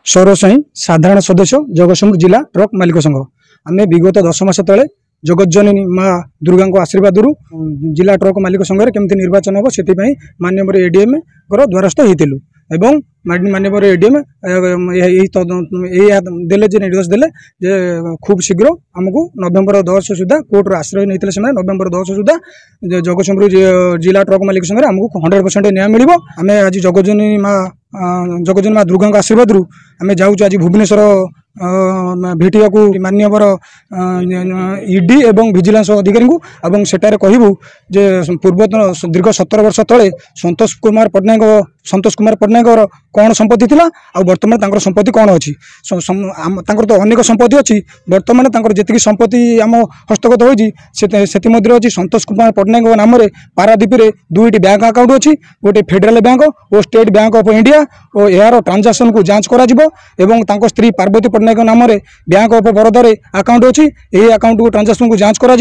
सौरभ साई साधारण सदस्य जगतसिंहपुर जिला ट्रक मालिक संघ आम विगत 10 मास तले जगतजननी माँ दुर्गा आशीर्वाद जिला ट्रक मालिक संघ केमती निर्वाचन हम से माननीय एडीएम द्वारस्थ होइतिलु एवं माननीय एडीएम देले जे निर्देश देले जे खूब शीघ्र आमको नवेम्बर 10 सुधा कोर्टर आश्रय नहीं से नवेम्बर 10 सुधा जगतसिंहपुर जिला ट्रक मालिक संघ आमको 100% न्याय मिल आम आज जगतजननी माँ दुर्गा आशीर्वाद आम जाऊँ आज भुवनेश्वर भेटिया माननीय ईडी एवं विजिलेंस अधिकारी को सेटारे कहबू जे पूर्वतन दीर्घ 17 वर्ष तले संतोष कुमार पट्टनायक कौन संपत्ति थिला आ वर्तमान संपत्ति कौन अच्छी तो अनेक संपत्ति अच्छी वर्तमान जी संपत्ति आम हस्तगत होती अच्छी संतोष कुमार पट्टनायक नाम पारादीप में 2टी बैंक अकाउंट अच्छी गोटे फेडराल बैंक और स्टेट बैंक ऑफ इंडिया और यार ट्रांजैक्शन को जांच करा स्त्री पार्वती पट्टनायक नाम बैंक ऑफ बरोदा अकाउंट अच्छी यही अकाउंट को ट्रांजैक्शन को जांच करा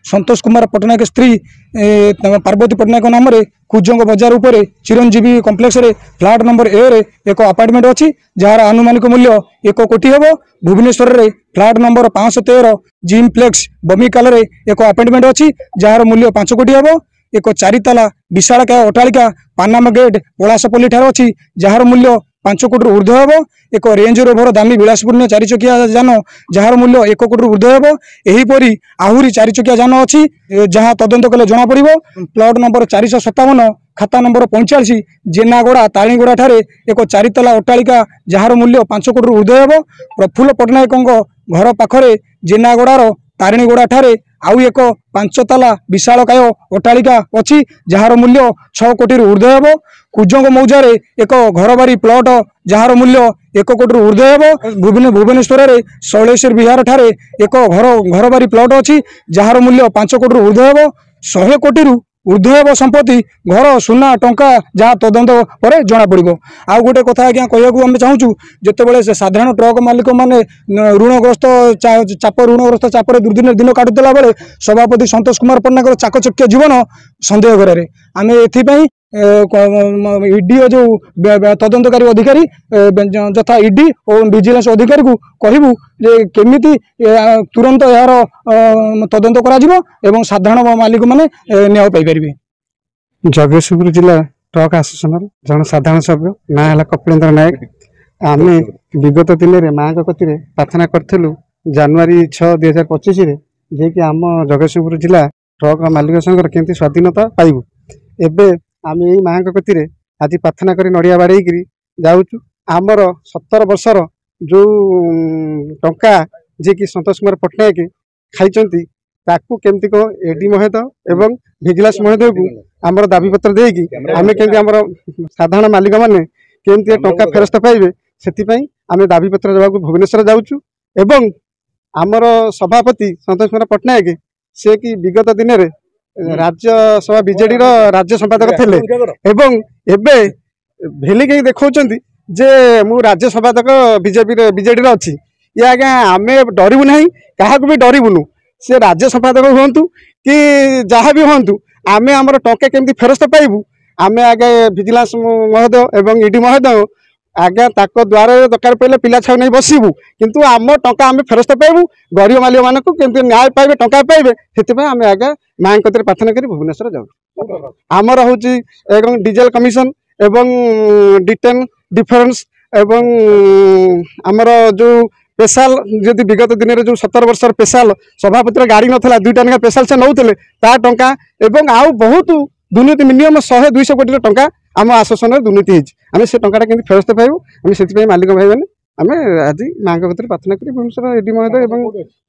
संतोष कुमार पट्टनायक स्त्री पार्वती पट्टनायक नाम कुजंग बजार उपर चिरंजीवी कॉम्प्लेक्स रे फ्लैट नंबर ए रे एक अपार्टमेंट अच्छी जार आनुमानिक मूल्य 1 कोटी हम भुवनेश्वर रे फ्लैट नंबर 513 जिम्प्लेक्स बमिकाल रे एक अपार्टमेंट अच्छी जार मूल्य 5 कोटी हम एक 4 ताला विशालकाय अट्टालिका पानामा गेट पलासपल्ली ठार अच्छी जार मूल्य 5 कोटी ऊर्ध्व हम एक रेंज रोवर दामी विलासपूर्ण 4 चकिया जान जार मूल्य 1 कोटी ऊर्ध्व हम एहीपरी आहरी 4 चकिया जान अच्छी जहाँ तदंत कले जना पड़िबो प्लॉट नंबर 457 खाता नंबर 45 जेनागोड़ा तालीगोड़ा ठारे एक 4 ताला अट्टालिका जार मूल्य 5 कोटी ऊर्ध्व हम प्रफुल्ल पट्टनायक घर पाखरे जेनागोड़ार तारिणीगोड़ा ठारे आउ एक 5 ताला विशालकाय अट्टालिका अच्छी जार मूल्य 6 कोटी ऊर्ध्व हम कुजंग मौजारे एक घर बारी प्लॉट जार मूल्य 1 कोटी ऊर्ध्व हम भुवनेश्वर में शैलेश्वर विहार ठारे एक घर बारी प्लॉट अच्छी जार मूल्य 5 कोटी ऊर्ध्व हम 100 कोटी ऊर्ध्व संपत्ति घर सुना टंका जहाँ तदंत पर जना पड़ो। आउ गोटे कथा आज्ञा कहूँ आम चाहूँ जितेबाला से साधारण ट्रक मालिक मैंने ऋणग्रस्त ऋणग्रस्त चापर दुर्दिन दिन काटुला बेले सभापति संतोष कुमार पट्टनायक चाकचक्य जीवन सन्देह घर आम ए ईडी जो तदंतकारी अधिकारी यथा ईडी और विजिलेंस अधिकारी को कहबू जे केमिति तुरंत यार तदंत करा साधारण मालिक माने न्याय पाई परिबे। जगतसिंहपुर जिला ट्रक आसोसिएशन जन साधारण सभ्य ना है कपिलेन्द्र नायक आम विगत दिन में माँ कति प्रार्थना करूँ जनवरी 6 2025 जे कि आम जगतसिंहपुर जिला ट्रक मालिक संघ केमती स्वाधीनता पाइबू एबे आम यही माँ कति आज प्रार्थना कर नड़िया बाड़े जाऊँ आमर 17 वर्षर जो टंका जे कि संतोष कुमार पट्टनायक खाई ताकू केमती कह एडी महोदय एवं विजिलेंस महोदय को आमर दाबी पत्र देकी आम केमती आमर साधारण मालिक मैंने केमती टंका फेरस्त पाइबे से आम दाबी पत्र देवा भुवनेश्वर जाऊँ एवं आमर सभापति संतोष कुमार पट्टनायक से कि विगत दिन में राज्यसभा बीजेडी राज्य संपादक थे एवं एबे भेली कहीं देखा जे मु राज्य संपादक बीजेडी अच्छी ये आज्ञा आम डरबू ना क्या भी डरबुनु से राज्य संपादक हूँ कि जहाँ भी हूँ आम आमर टंका केमती फेरस्त पाइबू आम आगे विजिलेंस महोदय एवं ईडी महोदय आज्ञा ताक द्वारा दरकार पड़े पिला छाऊ नहीं बसबू किंतु आम टंका आम फेरस्त पाइबू गरीब मालिक मान केमती न्याय पाइबे टंका पाइबे से आम आज्ञा माँ कतर प्रार्थना कर भुवनेश्वर जाऊँ आमर हूँ डीजेल कमिशन एवं डिटेन डिफरेंस एवं आमर जो स्पेशल जदि विगत दिन में जो 17 वर्ष स्पेशल सभापति गाड़ी नाला 2टा ना स्पेशल से नौले ता टंका एवं आउ बहुत दुर्नीति मिनिमम 100-200 कोटी टंका आम आसोसन में दुर्नीति होती से टंका केमती फेरस्त पाइबू आम से मालिक भाई मैंने आम आज माँ कतर प्रार्थना कर भुवनेश्वर एडी महोदय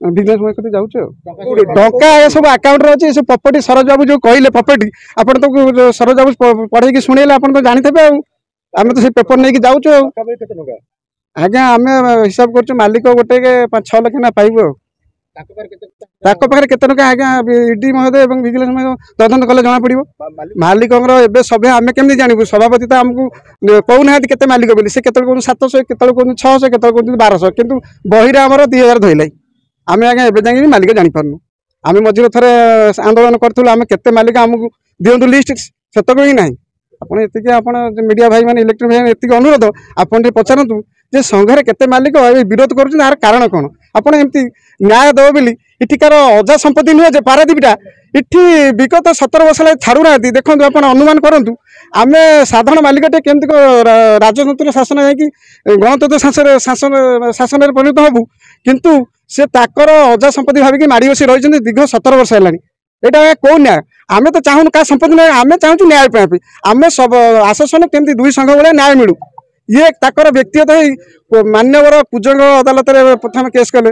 और बिजनेस महोदय जाऊँ टंका ये सब आकाउंट अच्छे सब प्रॉपर्टी सरोज बाबू जो कहले प्रॉपर्टी आप तो सरोज बाबू पढ़े शुणेले आप तो जानते आम तो पेपर नहीं जाऊँ आज्ञा आम हिसाब कर मालिक गोटे 5-6 लाख ना पाइबू पाखे केते टका आज्ञा ईडी महोदय और विजिलेंस महोदय तदंत कले जना पड़ो मालिक सब आम केमती जानबू सभापति तो आमको कहूना केते मालिक बोली से केतल कहूँ 700 केतल कहूँ 600 केतल कहूँ 1200 किंतु बही आमर 2000 धोइल आम आज्ञा एवं जाए मालिक जापारू आम मझे थे आंदोलन करूँ आम केते मालिक आमको दिंतु लिस्ट सेतक ही ना ଆପଣ ଏତିକି ଆପଣ ମିଡ଼ିଆ ଭାଇ ମାନେ ଇଲେକ୍ଟ୍ରିକ୍ ଭାଇ ଏତିକି ଅନୁରୋଧ ଆପଣ ଟିକେ ପଚାରନ୍ତୁ ଯେ ସଂଘରେ କେତେ ମାଲିକ ବିରୋଧ କରୁଛନ୍ତି ଏହାର କାରଣ କ'ଣ ଆପଣ ଏମିତି ନ୍ୟାୟ ଦେବ ବୋଲି ଏଠିକାର ଅଜା ସମ୍ପତ୍ତି ନୁହେଁ ଯେ ପାରାଦୀପଟା ଏଠି ବିଗତ 17 ବର୍ଷ ହେଲା ଛାଡ଼ୁନାହାନ୍ତି ଦେଖନ୍ତୁ ଆପଣ ଅନୁମାନ କରନ୍ତୁ ଆମେ ସାଧାରଣ ମାଲିକଟେ କେମିତି ରାଜତନ୍ତ୍ର ଶାସନ ଯାଇକି ଗଣତନ୍ତ୍ର ଶାସନରେ ପରିଣତ ହେବୁ କିନ୍ତୁ ସେ ତାଙ୍କର ଅଜା ସମ୍ପତ୍ତି ଭାବିକି ମାଡ଼ି ବସି ରହିଛନ୍ତି ଦୀର୍ଘ 17 ବର୍ଷ ହେଲାଣି ଏଇଟା କୋଉ ନ୍ୟାୟ ଆମେ ତ ଚାହୁଁନୁ କାହା ସମ୍ପତ୍ତି ନ୍ୟାୟ ଆମେ ଚାହୁଁଛୁ ନ୍ୟାୟ ପାଇଁ ଆମେ ଆଶାସନ କେମିତି ଦୁଇ ସଂଘ ଭଳିଆ ନ୍ୟାୟ ମିଳୁ ଇଏ ତାଙ୍କର ବ୍ୟକ୍ତିଗତ ହେଇ ମାନ୍ୟବର କୁଜଙ୍ଗ ଅଦାଲତରେ ପ୍ରଥମେ କେସ୍ କଲେ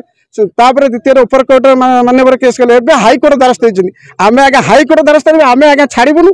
ତାପରେ ଦ୍ୱିତୀୟରେ ଉପରକୋର୍ଟ ମାନ୍ୟବର କେସ୍ କଲେ ଏବେ ହାଇକୋର୍ଟ ଦ୍ୱାରସ୍ଥ ହେଇଛନ୍ତି ଆମେ ଆଜ୍ଞା ହାଇକୋର୍ଟ ଦ୍ୱାରସ୍ଥ ହେଲେ ଆମେ ଆଜ୍ଞା ଛାଡ଼ିବୁନୁ